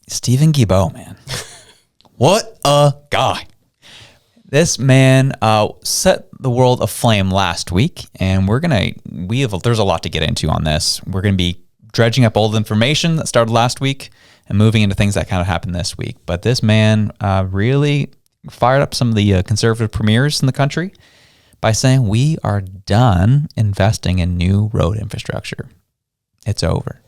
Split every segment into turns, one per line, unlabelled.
Stephen Guilbeault, man. What a guy. This man set the world aflame last week, and there's a lot to get into on this. We're going to be dredging up old information that started last week and moving into things that kind of happened this week. But this man really fired up some of the conservative premiers in the country by saying we are done investing in new road infrastructure. It's over.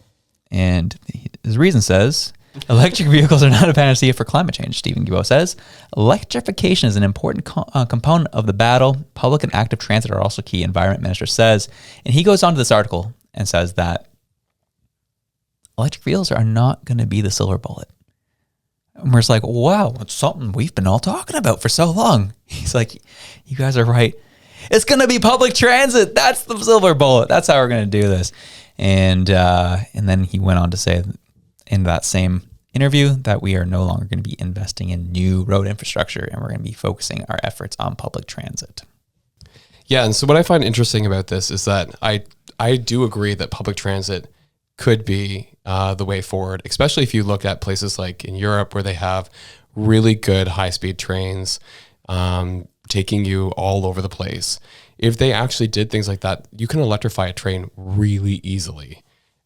And his reason says, electric vehicles are not a panacea for climate change, Stephen Guilbeault says. Electrification is an important component of the battle. Public and active transit are also key, Environment Minister says. And he goes on to this article and says that electric vehicles are not going to be the silver bullet. And we're just like, wow, it's something we've been all talking about for so long. He's like, you guys are right. It's going to be public transit. That's the silver bullet. That's how we're going to do this. And then he went on to say in that same interview that we are no longer going to be investing in new road infrastructure, and we're going to be focusing our efforts on public transit.
Yeah, and so what I find interesting about this is that I do agree that public transit could be the way forward, especially if you look at places like in Europe where they have really good high-speed trains taking you all over the place. If they actually did things like that, you can electrify a train really easily.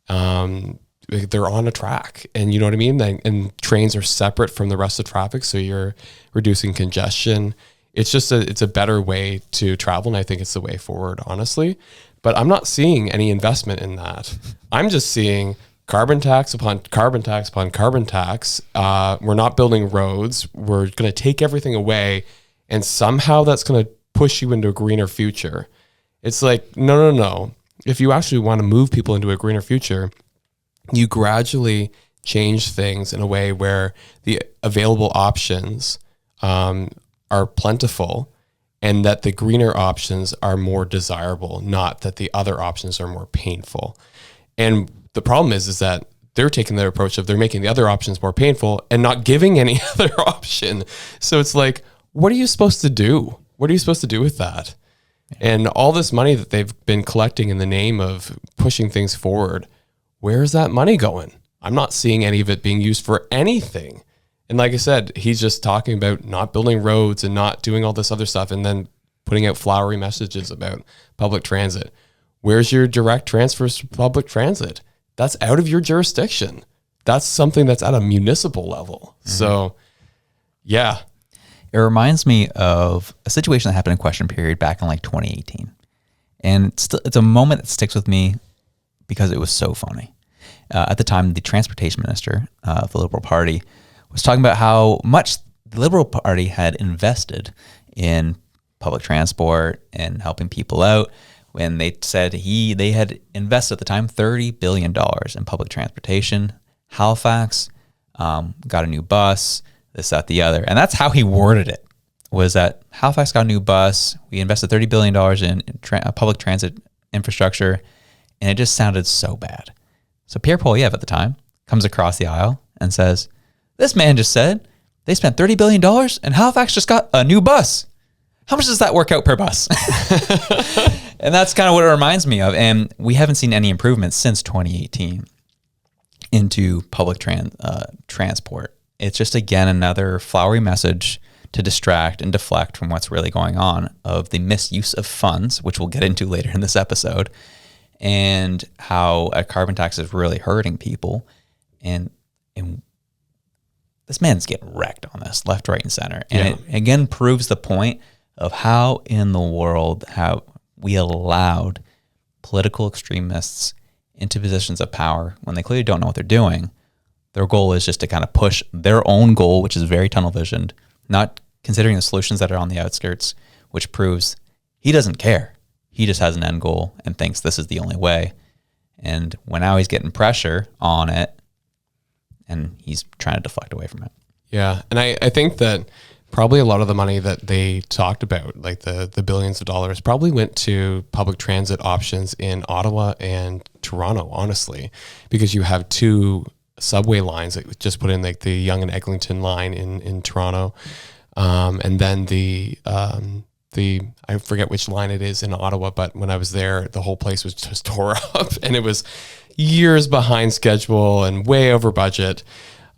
They're on a track, and you know what I mean? And trains are separate from the rest of traffic, so you're reducing congestion. It's just it's a better way to travel, and I think it's the way forward, honestly. But I'm not seeing any investment in that. I'm just seeing carbon tax upon carbon tax upon carbon tax. We're not building roads. We're going to take everything away, and somehow that's going to push you into a greener future. It's like, no. If you actually want to move people into a greener future, you gradually change things in a way where the available options are plentiful, and that the greener options are more desirable, not that the other options are more painful. And the problem is that they're taking the approach of they're making the other options more painful and not giving any other option. So it's like, what are you supposed to do? What are you supposed to do with that? And all this money that they've been collecting in the name of pushing things forward, where's that money going? I'm not seeing any of it being used for anything. And like I said, he's just talking about not building roads and not doing all this other stuff, and then putting out flowery messages about public transit. Where's your direct transfers to public transit? That's out of your jurisdiction. That's something that's at a municipal level. Mm-hmm. So, yeah.
It reminds me of a situation that happened in question period back in like 2018. And it's a moment that sticks with me because it was so funny. At the time, the transportation minister of the Liberal Party was talking about how much the Liberal Party had invested in public transport and helping people out, when they said they had invested at the time $30 billion in public transportation. Halifax got a new bus, this, that, the other. And that's how he worded it, was that Halifax got a new bus. We invested $30 billion in public transit infrastructure, and it just sounded so bad. So Pierre Poilievre at the time comes across the aisle and says, this man just said they spent $30 billion and Halifax just got a new bus. How much does that work out per bus? And that's kind of what it reminds me of. And we haven't seen any improvements since 2018 into public transport. It's just, again, another flowery message to distract and deflect from what's really going on, of the misuse of funds, which we'll get into later in this episode, and how a carbon tax is really hurting people. And this man's getting wrecked on this left, right, and center. And it again proves the point of how in the world have we allowed political extremists into positions of power when they clearly don't know what they're doing. Their goal is just to kind of push their own goal, which is very tunnel visioned, not considering the solutions that are on the outskirts, which proves he doesn't care. He just has an end goal and thinks this is the only way. And when now he's getting pressure on it, and he's trying to deflect away from it.
Yeah. And I think that probably a lot of the money that they talked about, like the billions of dollars, probably went to public transit options in Ottawa and Toronto, honestly, because you have two subway lines that just put in, like the Yonge and Eglinton line in Toronto. And then the I forget which line it is in Ottawa, but when I was there, the whole place was just tore up, and it was years behind schedule and way over budget.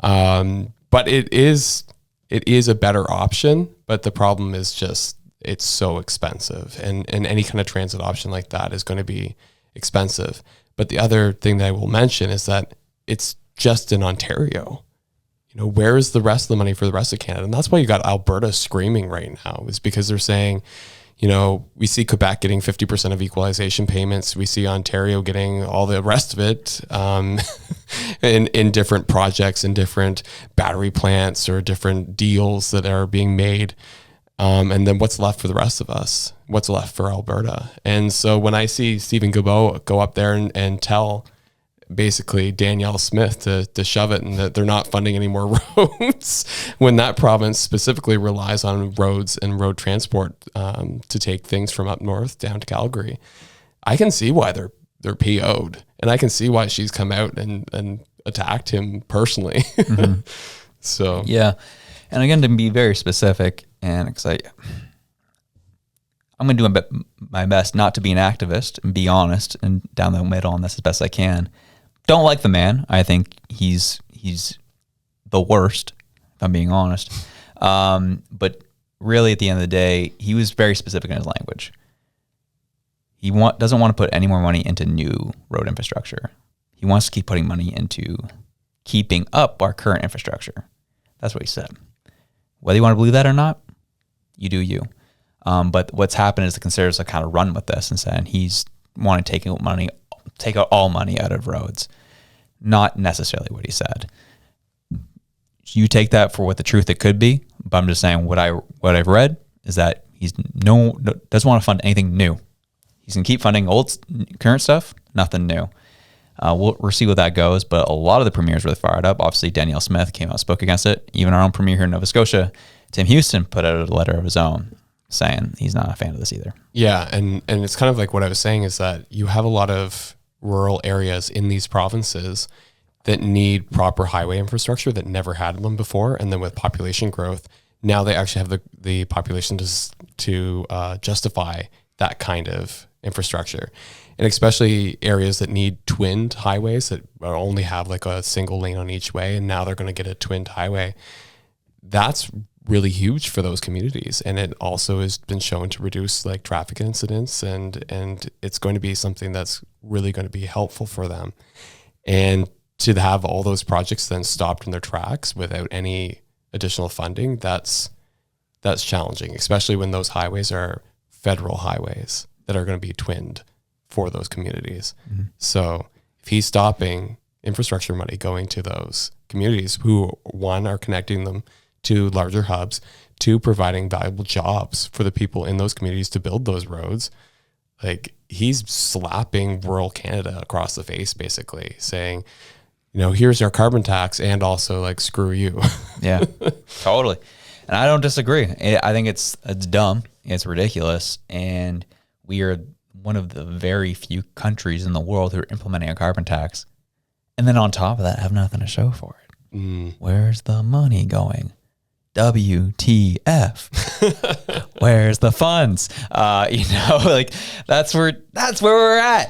But it is a better option. But the problem is just it's so expensive, and any kind of transit option like that is going to be expensive. But the other thing that I will mention is that it's just in Ontario. Where is the rest of the money for the rest of Canada? And that's why you got Alberta screaming right now, is because they're saying, we see Quebec getting 50% of equalization payments. We see Ontario getting all the rest of it in different projects, in different battery plants or different deals that are being made. And then what's left for the rest of us? What's left for Alberta? And so when I see Stephen Guilbeault go up there and tell basically Danielle Smith to shove it and that they're not funding any more roads when that province specifically relies on roads and road transport to take things from up north down to Calgary, I can see why they're PO'd, and I can see why she's come out and attacked him personally. Mm-hmm. So
yeah, and again, to be very specific, and because I'm going to do my best not to be an activist and be honest and down the middle on this as best I can. Don't like the man. I think he's the worst, if I'm being honest. But really, at the end of the day, he was very specific in his language. He doesn't want to put any more money into new road infrastructure. He wants to keep putting money into keeping up our current infrastructure. Take what he said. Whether you want to believe that or not, you do you. But what's happened is the Conservatives have kind of run with this and said he's wanted to take out all money out of roads. Not necessarily what he said. You take that for what the truth it could be, but I'm just saying what I've read is that he's doesn't want to fund anything new. He's gonna keep funding current stuff, nothing new. We'll see what that goes, but a lot of the premiers were fired up. Obviously, Danielle Smith came out and spoke against it. Even our own premier here in Nova Scotia, Tim Houston, put out a letter of his own saying he's not a fan of this either.
Yeah, and it's kind of like what I was saying is that you have a lot of rural areas in these provinces that need proper highway infrastructure that never had them before, and then with population growth, now they actually have the population to justify that kind of infrastructure. And especially areas that need twinned highways that only have like a single lane on each way, and now they're going to get a twinned highway. That's really huge for those communities, and it also has been shown to reduce like traffic incidents, and it's going to be something that's really going to be helpful for them. And to have all those projects then stopped in their tracks without any additional funding, that's challenging, especially when those highways are federal highways that are going to be twinned for those communities. Mm-hmm. So if he's stopping infrastructure money going to those communities who, one, are connecting them to larger hubs, two, providing valuable jobs for the people in those communities to build those roads, like he's slapping rural Canada across the face, basically saying, here's our carbon tax and also like, screw you.
Yeah, totally. And I don't disagree. I think it's dumb. It's ridiculous. And we are one of the very few countries in the world who are implementing a carbon tax. And then on top of that, have nothing to show for it. Mm. Where's the money going? WTF? Where's the funds? Like that's where we're at.